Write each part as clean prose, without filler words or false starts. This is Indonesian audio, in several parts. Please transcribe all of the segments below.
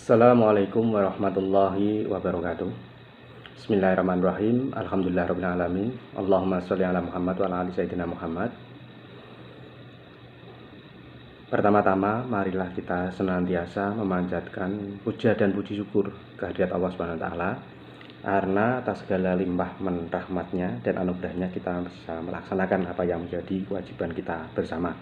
Assalamualaikum warahmatullahi wabarakatuh. Bismillahirrahmanirrahim. Alhamdulillahirrahmanirrahim. Allahumma sholli ala Muhammad wa ala ali sayyidina Muhammad. Pertama-tama, marilah kita senantiasa memanjatkan puja dan puji syukur kehadirat Allah Subhanahu wa taala, karena atas segala limpah rahmatnya dan anugerahnya kita bisa melaksanakan apa yang menjadi kewajiban kita bersama,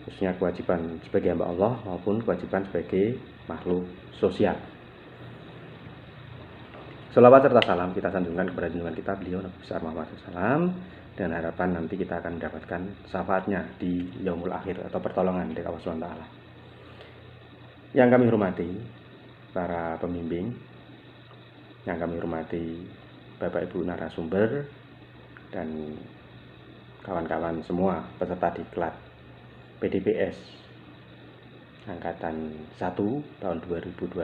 khususnya kewajiban sebagai hamba Allah maupun kewajiban sebagai makhluk sosial. Sholawat serta salam kita sanjungkan kepada junjungan kita beliau Nabi besar Muhammad SAW, dan harapan nanti kita akan mendapatkan syafaatnya di yaumul akhir atau pertolongan dari Allah SWT. Yang kami hormati para pembimbing, yang kami hormati Bapak Ibu narasumber dan kawan-kawan semua peserta diklat PDPS Angkatan 1 tahun 2021.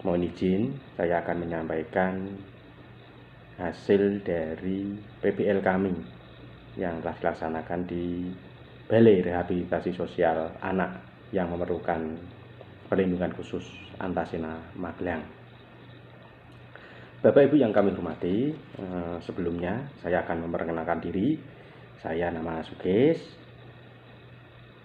Mohon izin, saya akan menyampaikan hasil dari PPL kami yang telah dilaksanakan di Balai Rehabilitasi Sosial Anak yang memerlukan perlindungan khusus Antasena Magelang. Bapak Ibu yang kami hormati, sebelumnya saya akan memperkenalkan diri. Saya nama Suges.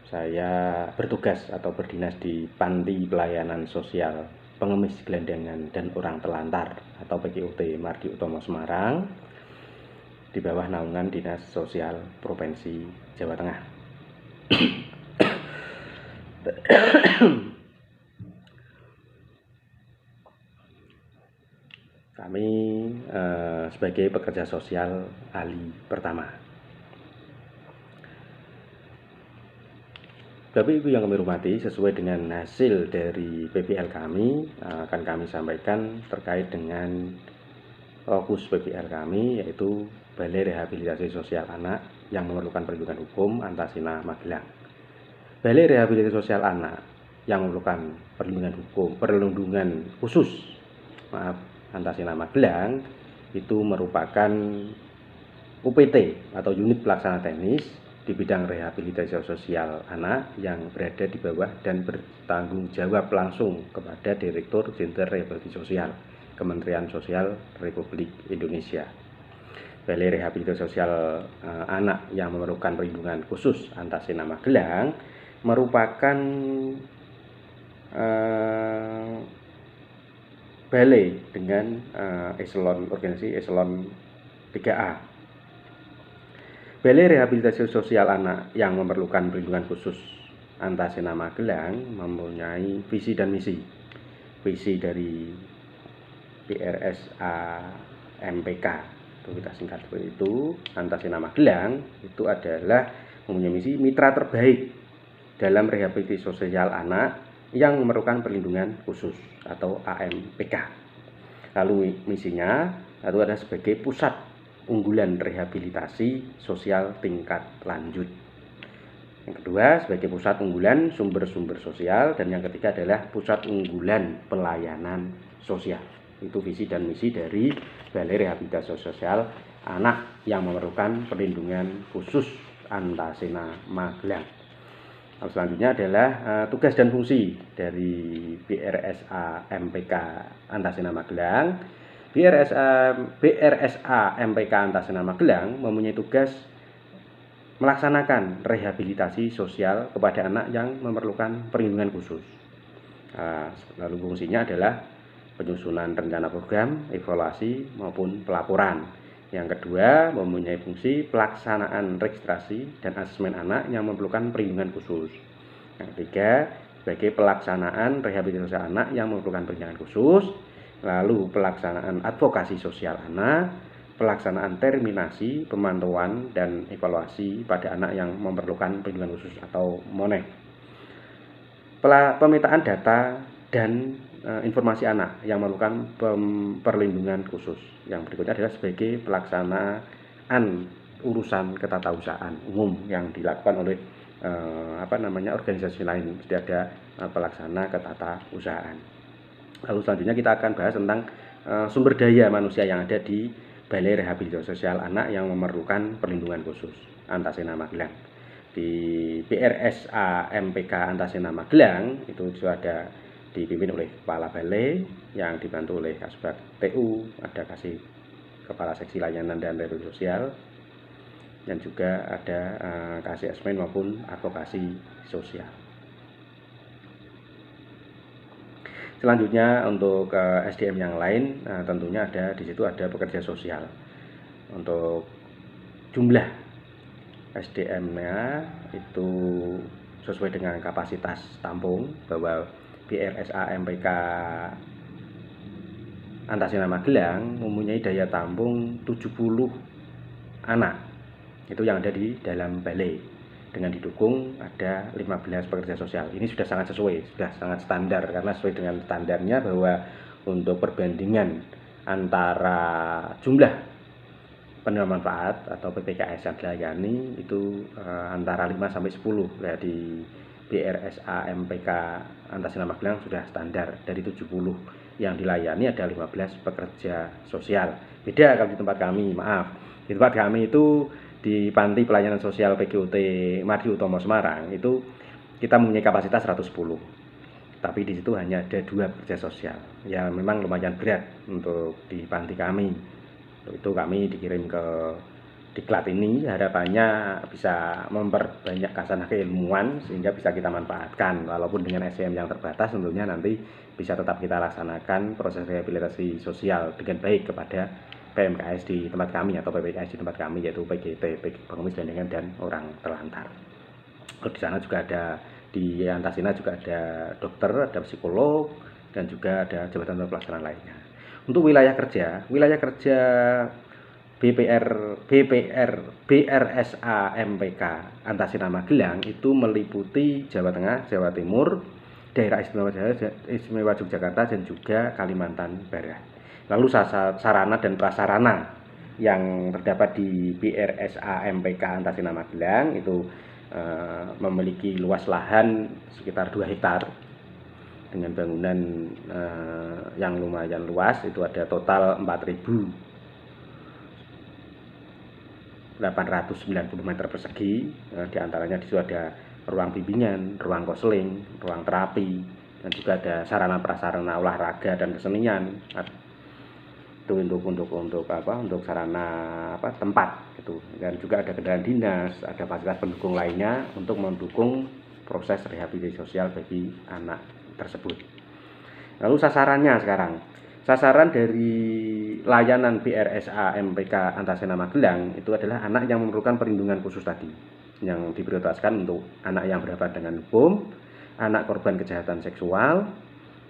Saya bertugas atau berdinas di Panti Pelayanan Sosial Pengemis Gelandangan dan Orang Telantar atau PGOT Mardi Utomo Semarang, di bawah naungan Dinas Sosial Provinsi Jawa Tengah. Kami sebagai pekerja sosial ahli pertama. Bapak Ibu yang kami hormati, sesuai dengan hasil dari PPL kami, akan kami sampaikan terkait dengan fokus PPL kami, yaitu Balai Rehabilitasi Sosial Anak yang memerlukan perlindungan hukum Antasena Magelang. Balai Rehabilitasi Sosial Anak yang memerlukan perlindungan khusus Antasena Magelang itu merupakan UPT atau unit pelaksana teknis di bidang rehabilitasi sosial anak yang berada di bawah dan bertanggung jawab langsung kepada Direktur Jenderal Rehabilitasi Sosial Kementerian Sosial Republik Indonesia. Balai Rehabilitasi Sosial Anak yang memerlukan perlindungan khusus Antasena Magelang merupakan balai dengan organisasi eselon 3A. Balai Rehabilitasi Sosial Anak yang memerlukan perlindungan khusus Antasena Magelang mempunyai visi dan misi. Visi dari PRSA MPK, itu kita singkat seperti itu, Antasena Magelang itu adalah mempunyai misi mitra terbaik dalam rehabilitasi sosial anak yang memerlukan perlindungan khusus atau AMPK. Lalu misinya itu adalah sebagai pusat unggulan rehabilitasi sosial tingkat lanjut. Yang kedua, sebagai pusat unggulan sumber-sumber sosial, dan yang ketiga adalah pusat unggulan pelayanan sosial. Itu visi dan misi dari Balai Rehabilitasi Sosial Anak yang memerlukan perlindungan khusus Antasena Magelang. Selanjutnya adalah tugas dan fungsi dari BRSA MPK Antasena Magelang. BRSA MPK Antasena Magelang mempunyai tugas melaksanakan rehabilitasi sosial kepada anak yang memerlukan perlindungan khusus. Lalu fungsinya adalah penyusunan rencana program, evaluasi maupun pelaporan. Yang kedua, mempunyai fungsi pelaksanaan registrasi dan asesmen anak yang memerlukan perlindungan khusus. Yang ketiga, sebagai pelaksanaan rehabilitasi anak yang memerlukan perlindungan khusus. Lalu pelaksanaan advokasi sosial anak, pelaksanaan terminasi, pemantauan dan evaluasi pada anak yang memerlukan perlindungan khusus atau MONEK. Pemetaan data dan informasi anak yang memerlukan perlindungan khusus. Yang berikutnya adalah sebagai pelaksanaan urusan ketatausahaan umum yang dilakukan oleh organisasi lain, tidak ada pelaksana ketatausahaan. Lalu selanjutnya kita akan bahas tentang sumber daya manusia yang ada di Balai Rehabilitasi Sosial Anak yang memerlukan perlindungan khusus Antasena Magelang. di BRSA MPK Antasena Magelang itu ada dipimpin oleh Kepala Balai yang dibantu oleh Kasubag TU, ada Kasih Kepala Seksi Layanan dan Rehabilitasi Sosial, dan juga ada Kasih Asmen maupun Advokasi Sosial. Selanjutnya untuk SDM yang lain, tentunya ada di situ ada pekerja sosial. Untuk jumlah SDM-nya itu sesuai dengan kapasitas tampung, bahwa BRSA MPK Antasena Magelang mempunyai daya tampung 70 anak. Itu yang ada di dalam balai. Dengan didukung ada 15 pekerja sosial. Ini sudah sangat sesuai, sudah sangat standar, karena sesuai dengan standarnya bahwa untuk perbandingan antara jumlah penerima manfaat atau PPKS yang dilayani itu antara 5 sampai 10. Ya, di BRSA MPK Antasena Magelang sudah standar, dari 70 yang dilayani ada 15 pekerja sosial. Beda kalau di tempat kami, maaf. Di tempat kami itu di Panti Pelayanan Sosial PGOT Mardi Utomo Semarang itu kita mempunyai kapasitas 110. Tapi di situ hanya ada 2 pekerja sosial. Ya memang lumayan berat untuk di panti kami. Untuk itu kami dikirim ke Diklat ini, harapannya bisa memperbanyak kasanah keilmuan sehingga bisa kita manfaatkan. Walaupun dengan SDM yang terbatas, tentunya nanti bisa tetap kita laksanakan proses rehabilitasi sosial dengan baik kepada PMKS di tempat kami atau PPKS di tempat kami, yaitu PGT, pengemis gelandangan dan orang terlantar. Di sana juga ada, di Antasena juga ada dokter, ada psikolog, dan juga ada jabatan pelaksanaan lainnya. Untuk wilayah kerja BRSA MPK Antasena Magelang itu meliputi Jawa Tengah, Jawa Timur, daerah istimewa Yogyakarta, dan juga Kalimantan Barat. Lalu sarana dan prasarana yang terdapat di BRSA MPK Antasena Magelang itu memiliki luas lahan sekitar 2 hektar dengan bangunan yang lumayan luas. Itu ada total 4.890 meter persegi. Di antaranya di situ ada ruang bimbingan, ruang konseling, ruang terapi, dan juga ada sarana prasarana olahraga dan kesenian. Itu untuk sarana tempat gitu. Dan juga ada kendaraan dinas, ada fasilitas pendukung lainnya untuk mendukung proses rehabilitasi sosial bagi anak tersebut. Lalu sasarannya sekarang. Sasaran dari layanan BRSA MPK Antasena Magelang itu adalah anak yang memerlukan perlindungan khusus tadi, yang diprioritaskan untuk anak yang berhadapan dengan hukum, anak korban kejahatan seksual,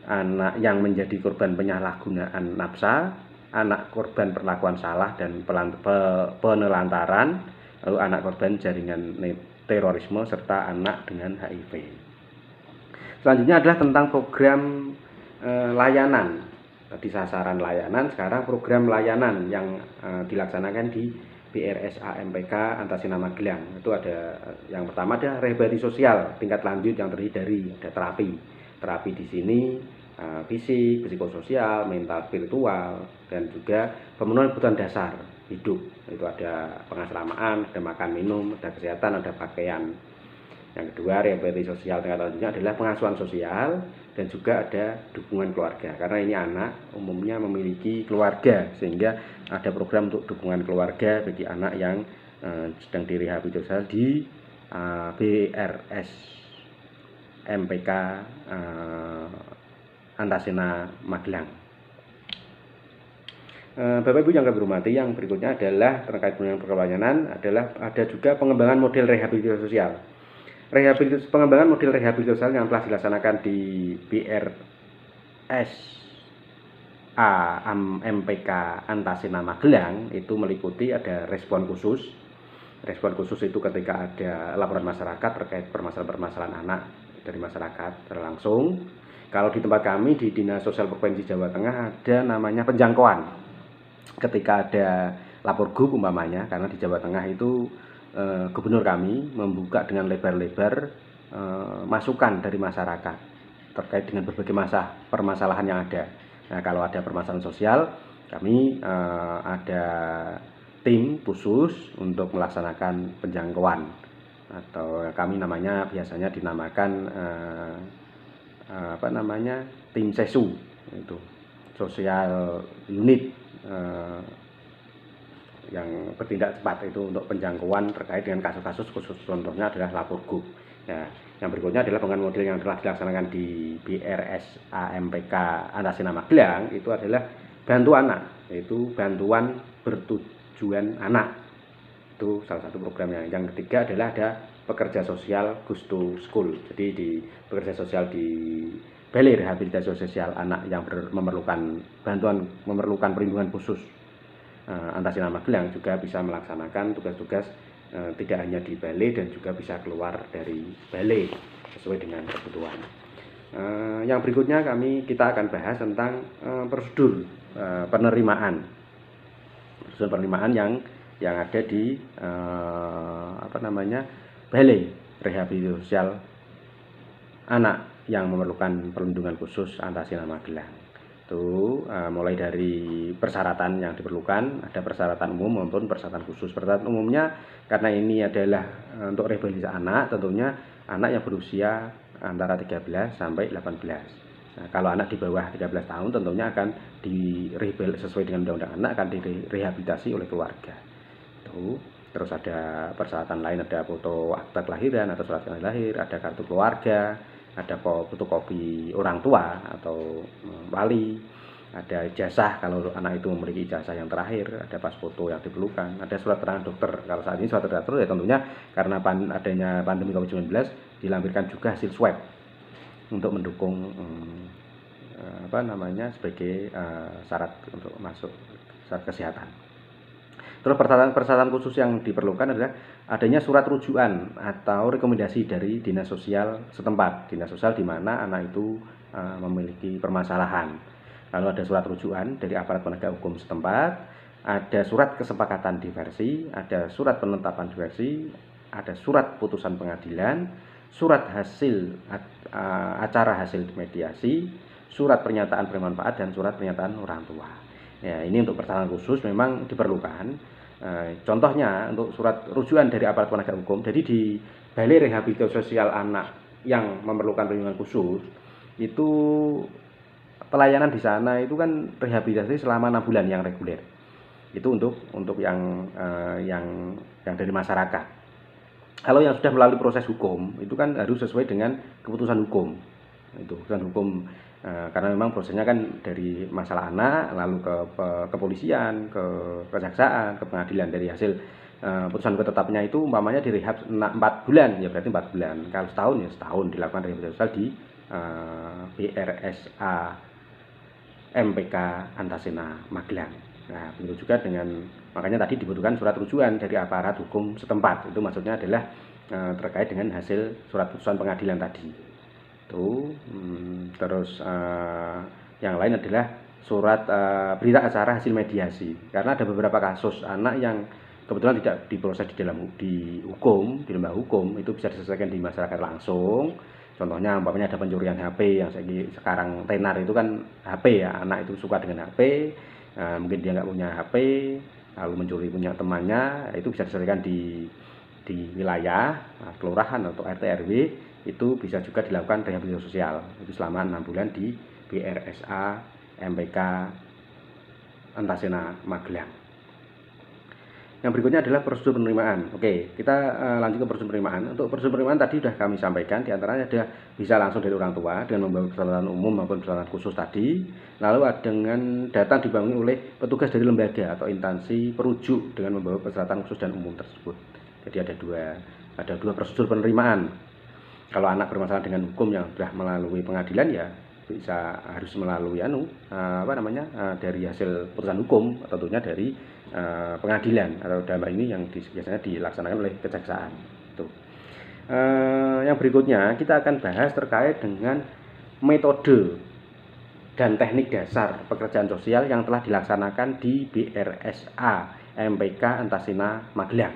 anak yang menjadi korban penyalahgunaan nafsa, anak korban perlakuan salah dan penelantaran, lalu anak korban jaringan terorisme, serta anak dengan HIV. Selanjutnya adalah tentang program layanan. Di sasaran layanan sekarang program layanan yang dilaksanakan di BRSA MPK Antasena Magelang. Itu ada yang pertama ada rehabilitasi sosial tingkat lanjut yang terdiri dari ada terapi di sini fisik, psikososial, mental, spiritual, dan juga pemenuhan kebutuhan dasar hidup. Itu ada pengasramaan, ada makan minum, ada kesehatan, ada pakaian. Yang kedua, rehabilitasi sosial tingkat lanjutnya adalah pengasuhan sosial dan juga ada dukungan keluarga. Karena ini anak umumnya memiliki keluarga, sehingga ada program untuk dukungan keluarga bagi anak yang sedang direhabilitasi sosial di BRS MPK Antasena Magelang. Bapak Ibu yang kami hormati, yang berikutnya adalah terkait dengan pelayanan adalah ada juga pengembangan model rehabilitasi sosial. Pengembangan model rehabilitasi sosial yang telah dilaksanakan di BRSA MPK Antasena Magelang itu meliputi ada respon khusus. Respon khusus itu ketika ada laporan masyarakat terkait permasalahan-permasalahan anak dari masyarakat langsung. Kalau di tempat kami di Dinas Sosial Provinsi Jawa Tengah ada namanya penjangkauan. Ketika ada lapor GUP umpamanya, karena di Jawa Tengah itu gubernur kami membuka dengan lebar-lebar masukan dari masyarakat terkait dengan berbagai permasalahan yang ada. Nah, kalau ada permasalahan sosial, kami ada tim khusus untuk melaksanakan penjangkauan atau kami namanya biasanya dinamakan tim sesu, itu sosial unit yang bertindak cepat itu untuk penjangkauan terkait dengan kasus-kasus khusus, contohnya adalah lapor go. Ya, yang berikutnya adalah pengembangan model yang telah dilaksanakan di BRSAMPK Antasena Magelang, itu adalah bantu anak, yaitu bantuan bertujuan anak. Itu salah satu programnya. Yang ketiga adalah ada pekerja sosial Goes to School. Jadi di pekerja sosial di Balai Rehabilitasi Sosial Anak yang memerlukan bantuan, memerlukan perlindungan khusus Antasena Magelang juga bisa melaksanakan tugas-tugas tidak hanya di balai dan juga bisa keluar dari balai sesuai dengan kebutuhan. Yang berikutnya kita akan bahas tentang prosedur penerimaan. Prosedur penerimaan yang ada di Balai Rehabilitasi Sosial Anak yang memerlukan perlindungan khusus Antasena Magelang. Itu mulai dari persyaratan yang diperlukan, ada persyaratan umum maupun persyaratan khusus. Persyaratan umumnya karena ini adalah untuk rehabilitasi anak, tentunya anak yang berusia antara 13 sampai 18. Nah, kalau anak di bawah 13 tahun tentunya akan sesuai dengan undang-undang anak akan direhabilitasi oleh keluarga. Terus ada persyaratan lain, ada foto akta kelahiran atau surat keterangan lahir, ada kartu keluarga, ada fotokopi orang tua atau wali, ada ijazah kalau anak itu memiliki ijazah yang terakhir, ada pas foto yang diperlukan, ada surat keterangan dokter. Kalau saat ini surat keterangan dokter ya tentunya karena adanya pandemi COVID-19 dilampirkan juga hasil swab untuk mendukung sebagai syarat untuk masuk syarat kesehatan. Terus persyaratan khusus yang diperlukan adalah adanya surat rujukan atau rekomendasi dari dinas sosial setempat, dinas sosial di mana anak itu memiliki permasalahan. Lalu ada surat rujukan dari aparat penegak hukum setempat, ada surat kesepakatan diversi, ada surat penetapan diversi, ada surat putusan pengadilan, surat hasil acara hasil mediasi, surat pernyataan bermanfaat, dan surat pernyataan orang tua. Ya, ini untuk persyaratan khusus memang diperlukan. Contohnya untuk surat rujukan dari aparat penegak hukum. Jadi di Balai Rehabilitasi Sosial Anak yang memerlukan perlindungan khusus itu pelayanan di sana itu kan rehabilitasi selama 6 bulan yang reguler. Itu untuk yang dari masyarakat. Kalau yang sudah melalui proses hukum itu kan harus sesuai dengan keputusan hukum. Itu keputusan hukum. Karena memang prosesnya kan dari masalah anak lalu ke kepolisian, ke kejaksaan, ke pengadilan. Dari hasil putusan ketetapannya itu umpamanya direhab 4 bulan, ya berarti 4 bulan. Kalau setahun ya setahun dilakukan rehabilitasi sosial di BRSA MPK Antasena Magelang. Nah, begitu juga makanya tadi dibutuhkan surat rujukan dari aparat hukum setempat. Itu maksudnya adalah terkait dengan hasil surat putusan pengadilan tadi. Terus yang lain adalah surat berita acara hasil mediasi, karena ada beberapa kasus anak yang kebetulan tidak diproses di lembaga hukum itu bisa diselesaikan di masyarakat langsung. Contohnya umpamanya ada pencurian HP yang sekarang tenar itu kan HP ya, anak itu suka dengan HP, mungkin dia nggak punya HP lalu mencuri punya temannya, itu bisa diselesaikan di wilayah kelurahan atau RT RW. Itu bisa juga dilakukan rehabilitasi sosial itu selama 6 bulan di BRSA MPK Antasena Magelang. Yang berikutnya adalah prosedur penerimaan. Oke, kita lanjut ke prosedur penerimaan. Untuk prosedur penerimaan tadi sudah kami sampaikan, diantaranya ada bisa langsung dari orang tua dengan membawa persyaratan umum maupun persyaratan khusus tadi. Lalu dengan datang dibangun oleh petugas dari lembaga atau instansi perujuk dengan membawa persyaratan khusus dan umum tersebut. Jadi ada dua prosedur penerimaan. Kalau anak bermasalah dengan hukum yang sudah melalui pengadilan ya harus melalui dari hasil putusan hukum, tentunya dari pengadilan atau dalam ini yang biasanya dilaksanakan oleh kejaksaan. Yang berikutnya kita akan bahas terkait dengan metode dan teknik dasar pekerjaan sosial yang telah dilaksanakan di BRSA MPK Antasena Magelang.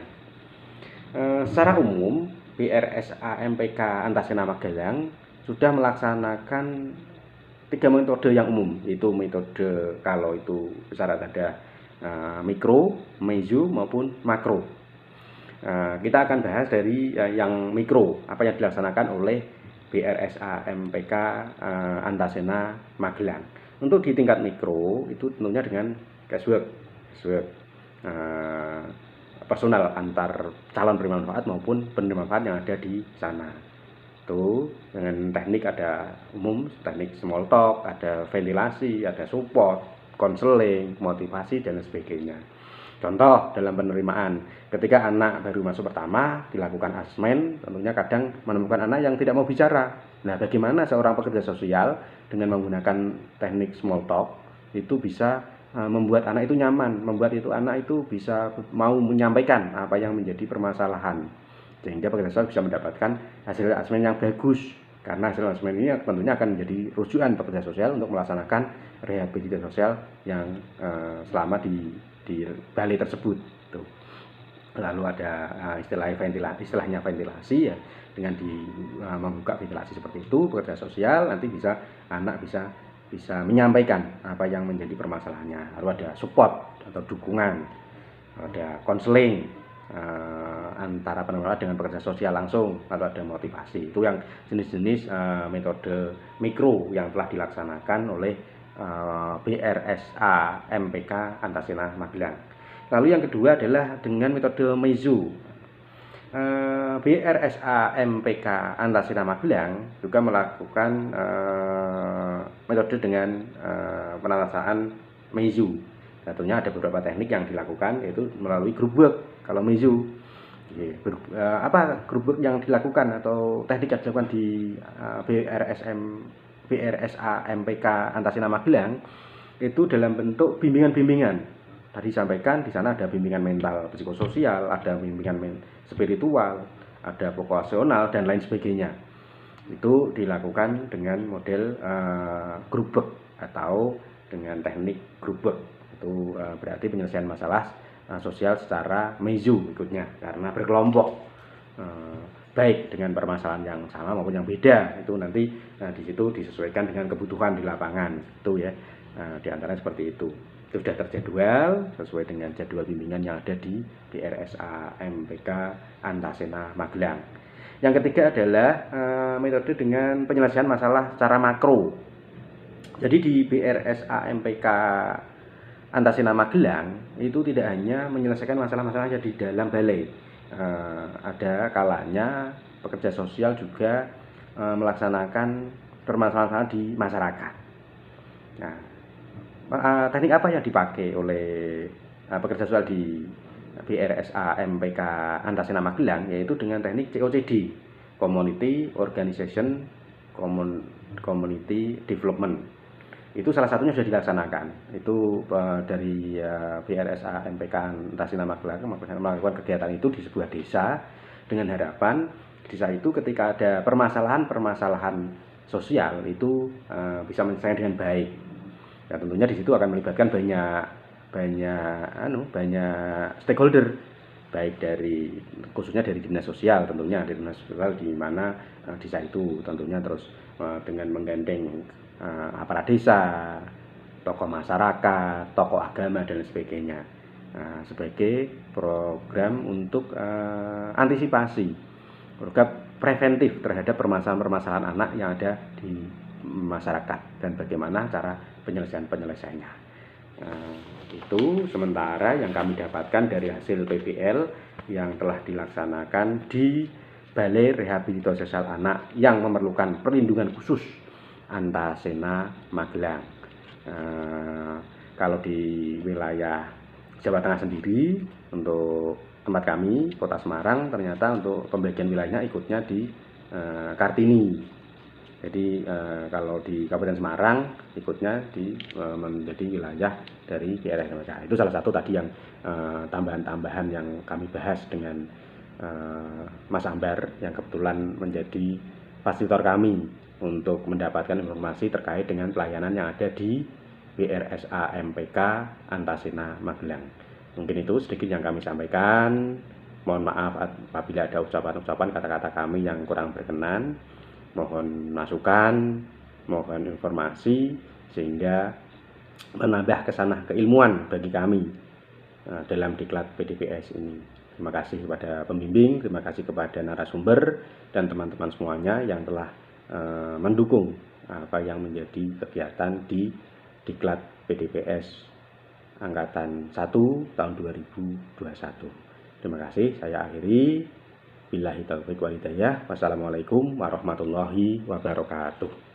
Secara umum BRSA MPK Antasena Magelang sudah melaksanakan 3 metode yang umum, yaitu metode kalau itu syarat ada mikro, meso maupun makro. Kita akan bahas dari yang mikro, apa yang dilaksanakan oleh BRSA MPK Antasena Magelang. Untuk di tingkat mikro itu tentunya dengan casework personal antar calon penerima manfaat maupun penerima manfaat yang ada di sana. Itu dengan teknik ada umum, teknik small talk, ada ventilasi, ada support, konseling, motivasi dan sebagainya. Contoh dalam penerimaan, ketika anak baru masuk pertama dilakukan asesmen, tentunya kadang menemukan anak yang tidak mau bicara. Nah, bagaimana seorang pekerja sosial dengan menggunakan teknik small talk itu bisa membuat anak itu nyaman, membuat itu anak itu bisa mau menyampaikan apa yang menjadi permasalahan, sehingga pekerja sosial bisa mendapatkan hasil asesmen yang bagus. Karena hasil asesmen ini tentunya akan menjadi rujukan pekerja sosial untuk melaksanakan rehabilitasi sosial yang selama di balai tersebut. Tuh. Lalu ada istilahnya ventilasi ya, dengan membuka ventilasi seperti itu pekerja sosial nanti anak bisa menyampaikan apa yang menjadi permasalahannya. Lalu ada support atau dukungan, ada konseling antara penerima dengan pekerja sosial langsung, lalu ada motivasi. Itu yang jenis-jenis metode mikro yang telah dilaksanakan oleh BRSA MPK Antasena Magelang. Lalu yang kedua adalah dengan metode meso. BRSA MPK Antasena Magelang juga melakukan metode dengan penatasan meso. Tentunya ada beberapa teknik yang dilakukan, yaitu melalui group work. Kalau meso, apa group work yang dilakukan atau teknik yang dilakukan di BRSA MPK Antasena Magelang itu dalam bentuk bimbingan-bimbingan. Tadi sampaikan di sana ada bimbingan mental psikososial, ada bimbingan spiritual, ada vokasional dan lain sebagainya. Itu dilakukan dengan model group work atau dengan teknik group work. Itu berarti penyelesaian masalah sosial secara meso ikutnya, karena berkelompok. Baik dengan permasalahan yang sama maupun yang beda, itu nanti di situ disesuaikan dengan kebutuhan di lapangan itu ya. Di antaranya seperti itu sudah terjadwal sesuai dengan jadwal bimbingan yang ada di BRSA MPK Antasena Magelang. Yang ketiga adalah metode dengan penyelesaian masalah secara makro. Jadi di BRSA MPK Antasena Magelang itu tidak hanya menyelesaikan masalah-masalah yang di dalam balai. Ada kalanya pekerja sosial juga melaksanakan permasalahan di masyarakat. Nah, teknik apa yang dipakai oleh pekerja sosial di BRSA MPK Antasena Magelang, yaitu dengan teknik COCD, Community Organization Community Development. Itu salah satunya sudah dilaksanakan. Itu dari BRSA MPK Antasena Magelang melakukan kegiatan itu di sebuah desa dengan harapan desa itu ketika ada permasalahan sosial itu bisa menyelesaikan dengan baik. Ya, tentunya di situ akan melibatkan banyak stakeholder, baik dari khususnya dari dinas sosial, tentunya dari dinas sosial di mana desa itu tentunya, terus dengan menggandeng aparat desa, tokoh masyarakat, tokoh agama dan sebagainya, sebagai program untuk antisipasi, program preventif terhadap permasalahan-permasalahan anak yang ada di masyarakat dan bagaimana cara penyelesaiannya. Itu sementara yang kami dapatkan dari hasil PPL yang telah dilaksanakan di Balai Rehabilitasi Sosial Anak yang memerlukan perlindungan khusus Antasena Magelang. Kalau di wilayah Jawa Tengah sendiri, untuk tempat kami Kota Semarang, ternyata untuk pembagian wilayahnya ikutnya di Kartini. Jadi kalau di Kabupaten Semarang ikutnya menjadi wilayah dari BRSA. Itu salah satu tadi yang tambahan-tambahan yang kami bahas dengan Mas Ambar yang kebetulan menjadi fasilitator kami untuk mendapatkan informasi terkait dengan pelayanan yang ada di BRSA MPK Antasena Magelang. Mungkin itu sedikit yang kami sampaikan. Mohon maaf apabila ada ucapan-ucapan kata-kata kami yang kurang berkenan. Mohon masukan, mohon informasi sehingga menambah kesanah keilmuan bagi kami dalam diklat PDPS ini. Terima kasih kepada pembimbing, terima kasih kepada narasumber dan teman-teman semuanya yang telah mendukung apa yang menjadi kegiatan di Diklat PDPS Angkatan 1 tahun 2021. Terima kasih, saya akhiri. Billahi taufiq wal hidayah. Wassalamualaikum warahmatullahi wabarakatuh.